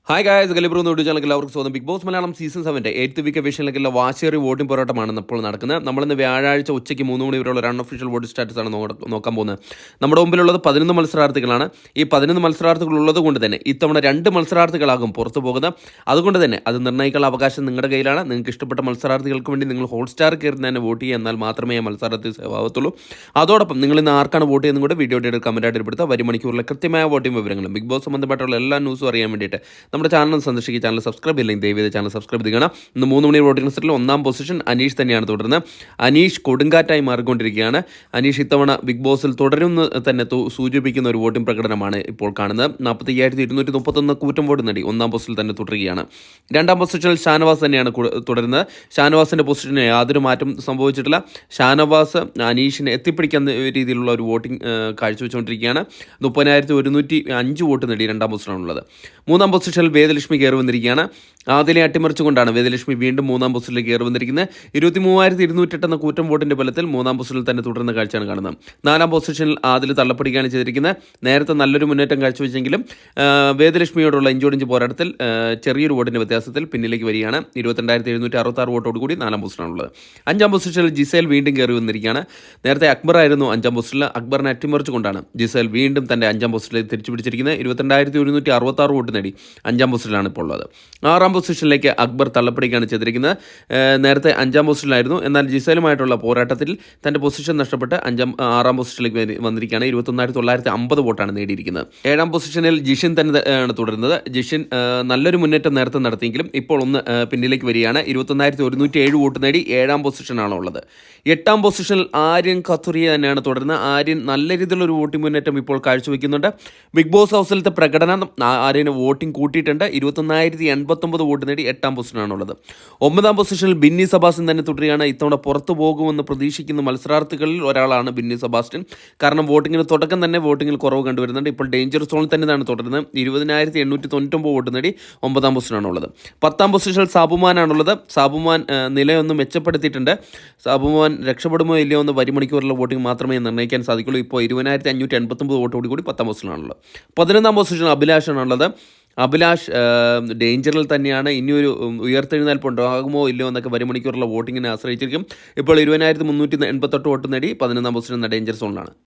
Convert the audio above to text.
Hi guys ഗലിബ്രോ YouTube ചാനലിൽ എല്ലാവർക്കും സ്വാഗതം. Bigg Boss Malayalam season 7 8th week എവിഷനിലേക്കുള്ള വാശേറിയ വോട്ടിംഗ് പോരാട്ടമാണ് ഇപ്പോൾ നടക്കുന്നത്. നമ്മളിന്ന് വ്യാഴാഴ്ച ഉച്ചയ്ക്ക് 3 മണി വരെയുള്ള ഒരു അൺഒഫീഷ്യൽ വോട്ട് സ്റ്റാറ്റസ് ആണ് നോക്കാൻ പോകുന്നത്. നമ്മുടെ മുമ്പിലുള്ളത് 11 മത്സരാർത്ഥികളാണ്. ഈ 11 മത്സരാർത്ഥികൾ ഉള്ളത് കൊണ്ട് തന്നെ ഇത്തവണ 2 മത്സരാർത്ഥികളാകും പുറത്തു പോകുന്നത്. അതുകൊണ്ട് തന്നെ അത് നിർണ്ണയിക്കാനുള്ള അവകാശം നിങ്ങളുടെ കയ്യിലാണ്. നിങ്ങൾക്ക് ഇഷ്ടപ്പെട്ട മത്സരാർത്ഥികൾക്ക് വേണ്ടി നിങ്ങൾ ഹോട്ട്സ്റ്റാർ കയറി തന്നെ വോട്ട് ചെയ്യുക, എന്നാൽ മാത്രമേ ആ മത്സരാർത്ഥി ആവത്തുള്ളൂ. അതോടൊപ്പം നിങ്ങൾ ഇന്ന് ആർക്കാണ് വോട്ട് ചെയ്യുന്നത് കൂടെ വീഡിയോയുടെ കമൻറ്റായിട്ട് എടുപ്പെടുത്തുക. വരും മണിക്കൂറിലെ കൃത്യമായ വോട്ടിംഗ് വിവരങ്ങളും ബിഗ് ബോസ് സംബന്ധമായിട്ടുള്ള എല്ലാ ന്യൂസും അറിയാൻ വേണ്ടിയിട്ട് നമ്മുടെ ചാനൽ സന്ദർശിക്കുക. ചാനൽ സബ്സ്ക്രൈബ് ചെയ്യില്ലെങ്കിൽ ദയവേദ ചാനൽ സബ്സ്ക്രൈബ് ചെയ്യണം. ഇന്ന് 3 മണി വോട്ടിംഗ് ലിസ്റ്റിൽ 1ാം പൊസിഷൻ അനീഷ് തന്നെയാണ് തുടരുന്നത്. അനീഷ് കൊടുങ്കാറ്റായി മാറിക്കൊണ്ടിരിക്കുകയാണ്. അനീഷ് ഇത്തവണ ബിഗ് ബോസിൽ തുടരുമെന്ന് തന്നെ സൂചിപ്പിക്കുന്ന ഒരു വോട്ടിംഗ് പ്രകടനമാണ് ഇപ്പോൾ കാണുന്നത്. 45,231 കൂറ്റം വോട്ട് നേടി 1ാം പൊസിഷനിൽ തന്നെ തുടരുകയാണ്. 2ാം പൊസിഷനിൽ ഷാനവാസ് തന്നെയാണ് തുടരുന്നത്. ഷാനവാസിൻ്റെ പൊസിഷന് യാതൊരു മാറ്റം സംഭവിച്ചിട്ടില്ല. ഷാനവാസ് അനീഷിനെ എത്തിപ്പിടിക്കുന്ന രീതിയിലുള്ള ഒരു വോട്ടിംഗ് കാഴ്ചവെച്ചുകൊണ്ടിരിക്കുകയാണ്. 30,105 വോട്ട് നേടി 2ാം പൊസിഷനാണുള്ളത്. 3ാം പൊസിഷനിൽ വേദലക്ഷ്മി കയറി വന്നിരിക്കുകയാണ്. ആദിലെ അട്ടിമറിച്ചുകൊണ്ടാണ് വേദലക്ഷ്മി വീണ്ടും 3ാം പൊസിഷനിലേക്ക് കയറി വന്നിരിക്കുന്നത്. 23,208 എന്ന കൂറ്റം വോട്ടിൻ്റെ ബലത്തിൽ 3ാം പൊസിഷനിൽ തന്നെ തുടരുന്ന കാഴ്ചയാണ് കാണുന്നത്. 4ാം പൊസിഷനിൽ ആദിൽ തള്ളപ്പെടുകയാണ് ചെയ്തിരിക്കുന്നത്. നേരത്തെ നല്ലൊരു മുന്നേറ്റം കാഴ്ചവെച്ചെങ്കിലും വേദലക്ഷ്മിയോടുള്ള ഇഞ്ചോടിഞ്ച് പോരാട്ടത്തിൽ ചെറിയൊരു വോട്ടിൻ്റെ വ്യത്യാസത്തിൽ പിന്നിലേക്ക് വരികയാണ്. 22,766 വോട്ടോടുകൂടി 4ാം പൊസിഷനാണുള്ളത്. 5ാം പൊസിഷനിൽ ജിസേൽ വീണ്ടും കയറി വന്നിരിക്കുകയാണ്. നേരത്തെ അക്ബർ ആയിരുന്നു 5ാം പൊസിഷനിൽ. അക്ബറിനെ അട്ടിമറിച്ചുകൊണ്ടാണ് ജിസേൽ വീണ്ടും തൻ്റെ 5ാം പൊസിഷനിലേക്ക് തിരിച്ചു പിടിച്ചിരിക്കുന്നത്. 22,166 വോട്ട് നേടി 5ാം പൊസിഷനിലാണ് ഇപ്പോൾ ഉള്ളത്. 6ാം പൊസിഷനിലേക്ക് അക്ബർ തള്ളപ്പെടുകയാണ് ചെയ്തിരിക്കുന്നത്. നേരത്തെ 5ാം പൊസിഷനിലായിരുന്നു. എന്നാൽ ജിസേലുമായിട്ടുള്ള പോരാട്ടത്തിൽ തൻ്റെ പൊസിഷൻ നഷ്ടപ്പെട്ട് 6ാം പൊസിഷനിലേക്ക് വന്നിരിക്കുകയാണ്. 21,950 വോട്ടാണ് നേടിയിരിക്കുന്നത്. 7ാം പൊസിഷനിൽ ജിഷിൻ തന്നെ ആണ് തുടരുന്നത്. ജിഷിൻ നല്ലൊരു മുന്നേറ്റം നേരത്തെ നടത്തിയെങ്കിലും ഇപ്പോൾ ഒന്ന് പിന്നിലേക്ക് വരികയാണ്. 21,107 വോട്ട് നേടി 7ാം പൊസിഷനാണ് ഉള്ളത്. 8ാം പൊസിഷനിൽ ആര്യൻ ഖത്തുറിയ തന്നെയാണ് തുടരുന്നത്. ആര്യൻ നല്ല രീതിയിലൊരു വോട്ടിംഗ് മുന്നേറ്റം ഇപ്പോൾ കാഴ്ചവെക്കുന്നുണ്ട്. ബിഗ് ബോസ് ഹൗസിലത്തെ പ്രകടനം ആര്യന് വോട്ടിംഗ് കൂട്ടിയിട്ടുണ്ട്. 21,089 വോട്ട് നേടി 8ാം പൊസിഷനാണുള്ളത്. 9ാം പൊസിഷനിൽ ബിന്നി സെബാസ്റ്റ്യൻ തന്നെ തുടരുകയാണ്. ഇത്തവണ പുറത്തു പോകുമെന്ന് പ്രതീക്ഷിക്കുന്ന മത്സരാർത്ഥികളിൽ ഒരാളാണ് ബിന്നി സെബാസ്റ്റ്യൻ. കാരണം വോട്ടിങ്ങിന് തുടക്കം തന്നെ വോട്ടിങ്ങിൽ കുറവ് കണ്ടുവരുന്നുണ്ട്. ഇപ്പോൾ ഡേഞ്ചർ സോണിൽ തന്നെയാണ് തുടരുന്നത്. 20,899 വോട്ട് നേടി 9ാം പൊസിഷനാണുള്ളത്. 10ാം പൊസിഷനിൽ സാബുമാനാണുള്ളത്. സാബുമാൻ നിലയൊന്നും മെച്ചപ്പെടുത്തിയിട്ടുണ്ട്. സാബുമാൻ രക്ഷപ്പെടുമോ ഇല്ലയോ എന്ന് വരിമണിക്കൂറിലെ വോട്ടിംഗ് മാത്രമേ നിർണ്ണയിക്കാൻ സാധിക്കുള്ളൂ. ഇപ്പോൾ 20,589 വോട്ടോട് കൂടി 10ാം പൊസിഷനാണുള്ളത്. 11ാം പൊസിഷൻ അഭിലാഷാണുള്ളത്. അഭിലാഷ് ഡേഞ്ചറിൽ തന്നെയാണ്. ഇനിയൊരു ഉയർത്തെഴുന്നേൽപ്പ് ഉണ്ടാകുമോ ഇല്ലയോ എന്നൊക്കെ വരിമണിക്കൂറുള്ള വോട്ടിങ്ങിനെ ആശ്രയിച്ചിരിക്കും. ഇപ്പോൾ 20,388 വോട്ട് നേടി 11ാം പൊസിഷൻ എന്ന ഡേഞ്ചർ സോണിലാണ്.